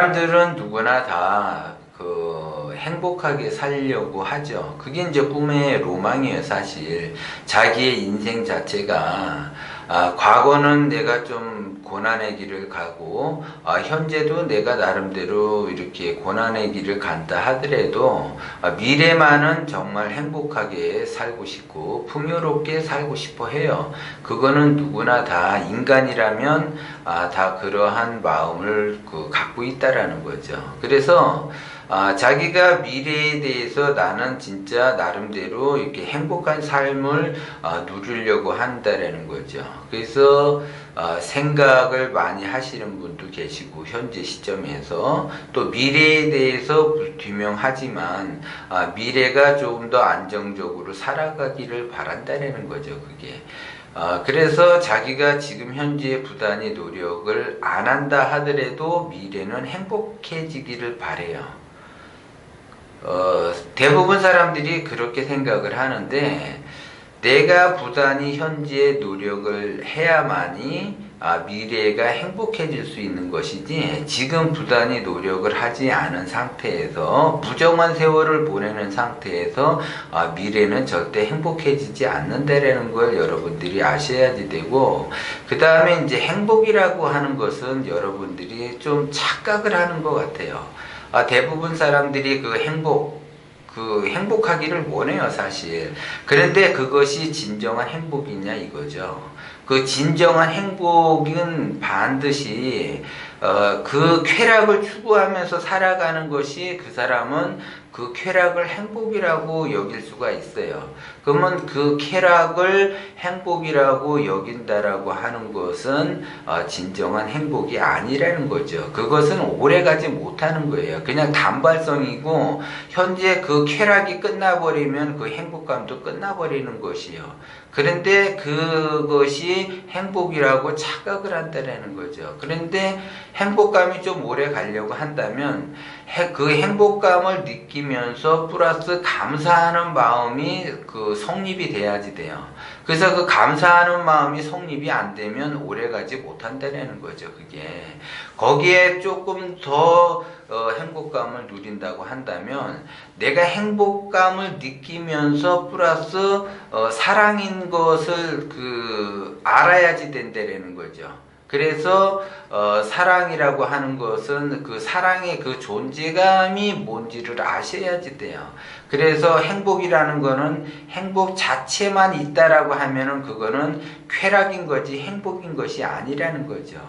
사람들은 누구나 다 행복하게 살려고 하죠. 그게 이제 꿈의 로망이에요, 사실. 자기의 인생 자체가, 과거는 내가 좀 고난의 길을 가고, 현재도 내가 나름대로 이렇게 고난의 길을 간다 하더라도, 미래만은 정말 행복하게 살고 싶고, 풍요롭게 살고 싶어 해요. 그거는 누구나 다 인간이라면, 다 그러한 마음을 갖고 있다라는 거죠. 그래서, 자기가 미래에 대해서 나는 진짜 나름대로 이렇게 행복한 삶을 누리려고 한다라는 거죠. 그래서 생각을 많이 하시는 분도 계시고 현재 시점에서 또 미래에 대해서 불투명하지만 미래가 조금 더 안정적으로 살아가기를 바란다라는 거죠. 그게. 그래서 자기가 지금 현재 부단히 노력을 안 한다 하더라도 미래는 행복해지기를 바래요. 대부분 사람들이 그렇게 생각을 하는데 내가 부단히 현재 노력을 해야만이 미래가 행복해질 수 있는 것이지 지금 부단히 노력을 하지 않은 상태에서 부정한 세월을 보내는 상태에서 미래는 절대 행복해지지 않는다라는 걸 여러분들이 아셔야지 되고, 그 다음에 이제 행복이라고 하는 것은 여러분들이 좀 착각을 하는 것 같아요. 대부분 사람들이 행복하기를 원해요, 사실. 그런데 그것이 진정한 행복이냐, 이거죠. 그 진정한 행복은 반드시, 그 쾌락을 추구하면서 살아가는 것이 그 사람은 그 쾌락을 행복이라고 여길 수가 있어요. 그러면 그 쾌락을 행복이라고 여긴다라고 하는 것은 진정한 행복이 아니라는 거죠. 그것은 오래가지 못하는 거예요. 그냥 단발성이고 현재 그 쾌락이 끝나버리면 그 행복감도 끝나버리는 것이요. 그런데 그것이 행복이라고 착각을 한다는 거죠. 그런데 행복감이 좀 오래 가려고 한다면 그 행복감을 느끼면서 플러스 감사하는 마음이 성립이 돼야지 돼요. 그래서 그 감사하는 마음이 성립이 안 되면 오래가지 못한다는 거죠. 그게 거기에 조금 더 행복감을 누린다고 한다면 내가 행복감을 느끼면서 플러스 사랑인 것을 알아야지 된다는 거죠. 그래서 사랑이라고 하는 것은 그 사랑의 그 존재감이 뭔지를 아셔야지 돼요. 그래서 행복이라는 거는 행복 자체만 있다라고 하면은 그거는 쾌락인 거지 행복인 것이 아니라는 거죠.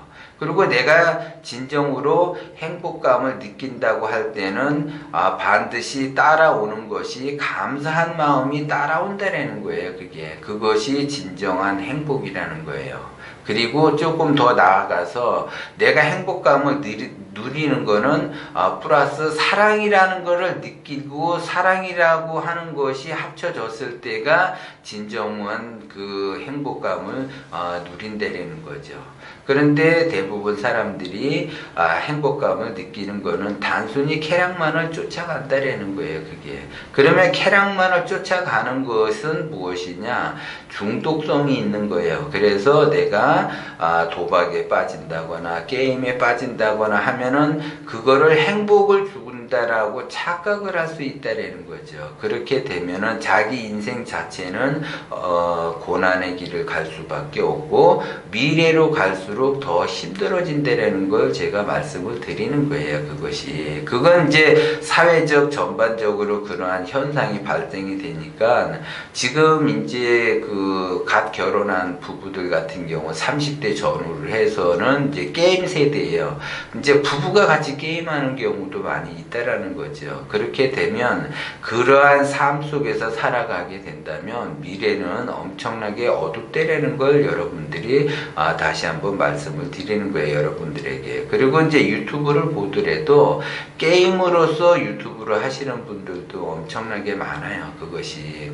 그리고 내가 진정으로 행복감을 느낀다고 할 때는 반드시 따라오는 것이 감사한 마음이 따라온다라는 거예요. 그것이 진정한 행복이라는 거예요. 그리고 조금 더 나아가서 내가 행복감을 누리는 거는 플러스 사랑이라는 거를 느끼고 사랑이라고 하는 것이 합쳐졌을 때가 진정한 그 행복감을 누린다는 거죠. 그런데 대부분 사람들이 행복감을 느끼는 거는 단순히 쾌락만을 쫓아간다라는 거예요. 그러면 쾌락만을 쫓아가는 것은 무엇이냐? 중독성이 있는 거예요. 그래서 내가 도박에 빠진다거나 게임에 빠진다거나 하면은 그거를 행복을 준다라고 착각을 할 수 있다라는 거죠. 그렇게 되면은 자기 인생 자체는 고난의 길을 갈 수밖에 없고 미래로 갈수록 더 힘들어진다라는 걸 제가 말씀을 드리는 거예요. 그건 이제 사회적 전반적으로 그러한 현상이 발생이 되니까 지금 이제 갓 결혼한 부부들 같은 경우 30대 전후를 해서는 이제 게임 세대예요. 이제 부부가 같이 게임하는 경우도 많이 있다라는 거죠. 그렇게 되면 그러한 삶 속에서 살아가게 된다면 미래는 엄청나게 어둡다라는 걸 여러분들이 다시 한번 말씀을 드리는 거예요, 여러분들에게. 그리고 이제 유튜브를 보더라도 게임으로서 유튜브를 하시는 분들도 엄청나게 많아요.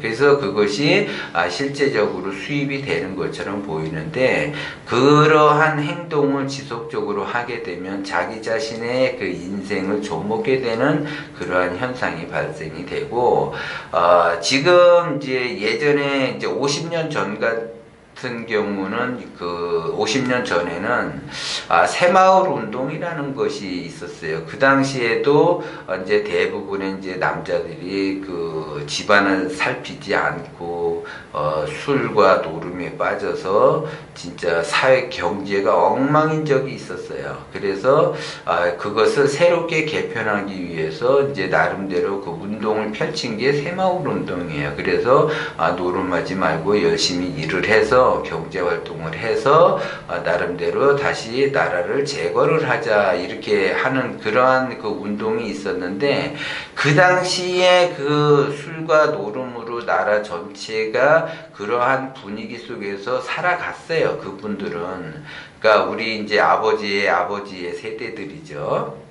그래서 그것이 실제적으로 수입이 되는 것처럼 보이는데 그러한 행동을 지속적으로 하게 되면 자기 자신의 그 인생을 좀먹게 되는 그러한 현상이 발생이 되고 지금 이제 예전에 이제 50년 전과 같은 경우는 그 50년 전에는 새마을 운동이라는 것이 있었어요. 그 당시에도 이제 대부분의 이제 남자들이 그 집안을 살피지 않고 술과 노름에 빠져서 진짜 사회 경제가 엉망인 적이 있었어요. 그래서 그것을 새롭게 개편하기 위해서 이제 나름대로 그 운동을 펼친 게 새마을 운동이에요. 그래서 노름하지 말고 열심히 일을 해서 경제 활동을 해서 나름대로 다시 나라를 재건을 하자 이렇게 하는 그러한 그 운동이 있었는데, 그 당시에 그 술과 노름으로 나라 전체가 그러한 분위기 속에서 살아갔어요. 그분들은. 그러니까 우리 이제 아버지의 세대들이죠.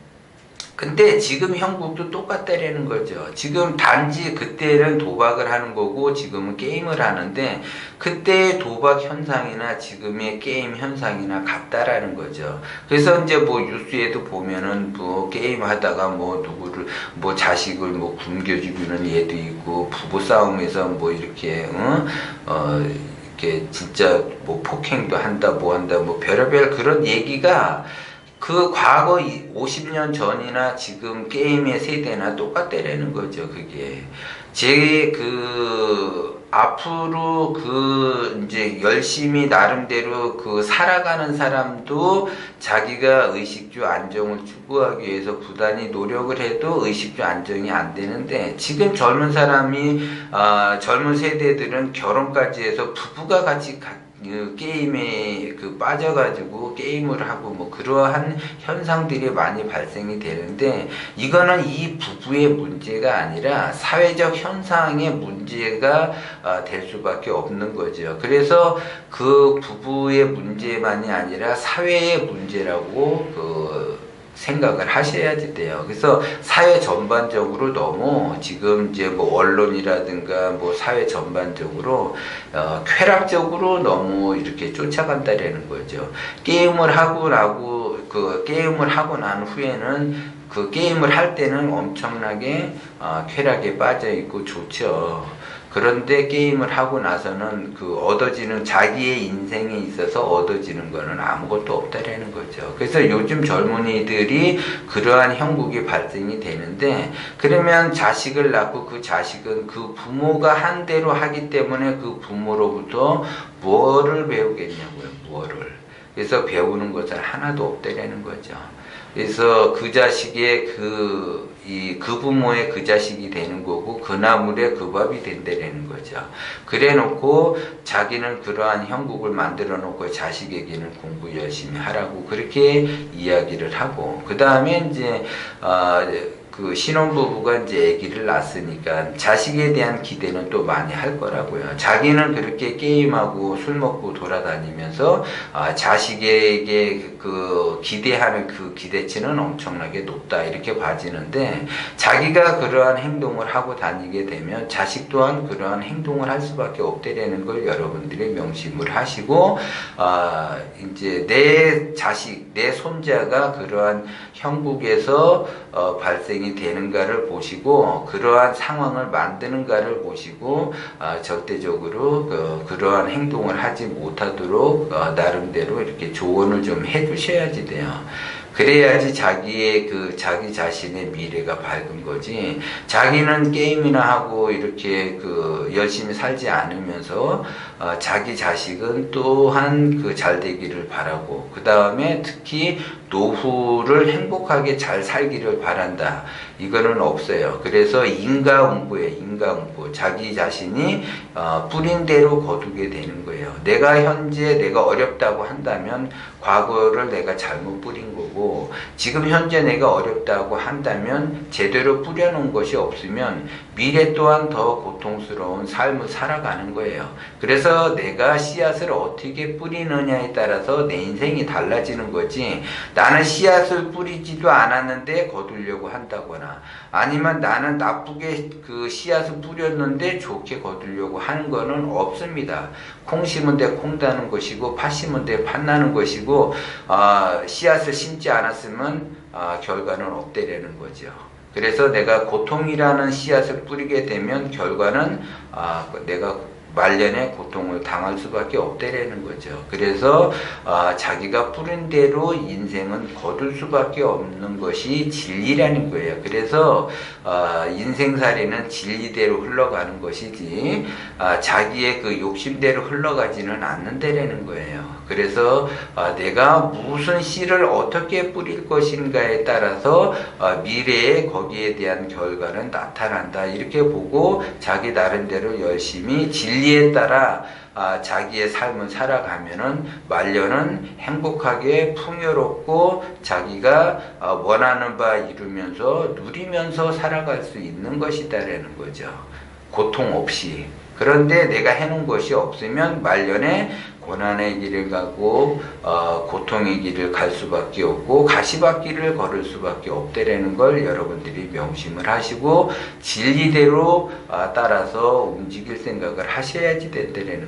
근데 지금 형국도 똑같다라는 거죠. 지금 단지 그때는 도박을 하는 거고 지금은 게임을 하는데, 그때의 도박 현상이나 지금의 게임 현상이나 같다라는 거죠. 그래서 이제 뭐 뉴스에도 보면은 뭐 게임 하다가 뭐 누구를 뭐 자식을 뭐 굶겨 죽이는 얘도 있고, 부부 싸움에서 뭐 이렇게 이렇게 진짜 뭐 폭행도 한다 뭐 한다 뭐 별의별 그런 얘기가 그 과거 50년 전이나 지금 게임의 세대나 똑같다라는 거죠. 그게 앞으로 이제 열심히 나름대로 살아가는 사람도 자기가 의식주 안정을 추구하기 위해서 부단히 노력을 해도 의식주 안정이 안 되는데, 지금 젊은 세대들은 결혼까지 해서 부부가 같이 게임에 빠져가지고 게임을 하고 뭐 그러한 현상들이 많이 발생이 되는데, 이거는 이 부부의 문제가 아니라 사회적 현상의 문제가 될 수밖에 없는 거죠. 그래서 그 부부의 문제만이 아니라 사회의 문제라고 생각을 하셔야 돼요. 그래서 사회 전반적으로 너무 지금 이제 뭐 언론이라든가 뭐 사회 전반적으로 쾌락적으로 너무 이렇게 쫓아간다라는 거죠. 게임을 하고 난 후에는 그 게임을 할 때는 엄청나게 쾌락에 빠져 있고 좋죠. 그런데 게임을 하고 나서는 얻어지는 자기의 인생에 있어서 얻어지는 거는 아무것도 없다라는 거죠. 그래서 요즘 젊은이들이 그러한 형국이 발생이 되는데, 그러면 자식을 낳고 그 자식은 그 부모가 한 대로 하기 때문에 그 부모로부터 뭐를 배우겠냐고요. 뭐를. 그래서 배우는 것은 하나도 없다라는 거죠. 그래서 그 자식의 그 부모의 그 자식이 되는 거고, 그 나물에 그 밥이 된다라는 거죠. 그래 놓고 자기는 그러한 형국을 만들어 놓고 자식에게는 공부 열심히 하라고 그렇게 이야기를 하고, 그 다음에 이제 그 신혼부부가 이제 아기를 낳았으니까 자식에 대한 기대는 또 많이 할 거라고요. 자기는 그렇게 게임하고 술 먹고 돌아다니면서 자식에게 기대하는 그 기대치는 엄청나게 높다 이렇게 봐지는데, 자기가 그러한 행동을 하고 다니게 되면 자식 또한 그러한 행동을 할 수밖에 없다라는 걸 여러분들이 명심을 하시고, 이제 내 자식, 내 손자가 그러한 형국에서 발생이 되는가를 보시고, 그러한 상황을 만드는가를 보시고, 절대적으로 그러한 행동을 하지 못하도록 나름대로 이렇게 조언을 좀 해주셔야지 돼요. 그래야지 자기 자신의 미래가 밝은 거지. 자기는 게임이나 하고 이렇게 열심히 살지 않으면서 자기 자식은 또한 잘 되기를 바라고, 그 다음에 특히 노후를 행복하게 잘 살기를 바란다. 이거는 없어요. 그래서 인과응보예요. 인과응보. 자기 자신이 뿌린 대로 거두게 되는 거예요. 내가 어렵다고 한다면 과거를 내가 잘못 뿌린 거고, 지금 현재 내가 어렵다고 한다면 제대로 뿌려놓은 것이 없으면 미래 또한 더 고통스러운 삶을 살아가는 거예요. 그래서 내가 씨앗을 어떻게 뿌리느냐에 따라서 내 인생이 달라지는 거지, 나는 씨앗을 뿌리지도 않았는데 거두려고 한다거나, 아니면 나는 나쁘게 씨앗을 뿌렸는데 좋게 거두려고 하는 거는 없습니다. 콩 심은 데 콩 다는 것이고, 팥 심은 데 팥 나는 것이고, 씨앗을 심지 않았으면 결과는 없다라는 거죠. 그래서 내가 고통이라는 씨앗을 뿌리게 되면 결과는 내가 말년에 고통을 당할 수밖에 없다라는 거죠. 그래서 자기가 뿌린 대로 인생은 거둘 수밖에 없는 것이 진리라는 거예요. 그래서 인생살이는 진리대로 흘러가는 것이지 자기의 그 욕심대로 흘러가지는 않는다라는 거예요. 그래서 내가 무슨 씨를 어떻게 뿌릴 것인가에 따라서 미래에 거기에 대한 결과는 나타난다, 이렇게 보고 자기 나름대로 열심히 진리에 따라 자기의 삶을 살아가면은 말년은 행복하게 풍요롭고 자기가 원하는 바 이루면서 누리면서 살아갈 수 있는 것이다라는 거죠. 고통 없이. 그런데 내가 해놓은 것이 없으면 말년에 고난의 길을 가고 고통의 길을 갈 수밖에 없고 가시밭길을 걸을 수밖에 없다라는 걸 여러분들이 명심을 하시고 진리대로 따라서 움직일 생각을 하셔야지 된다라는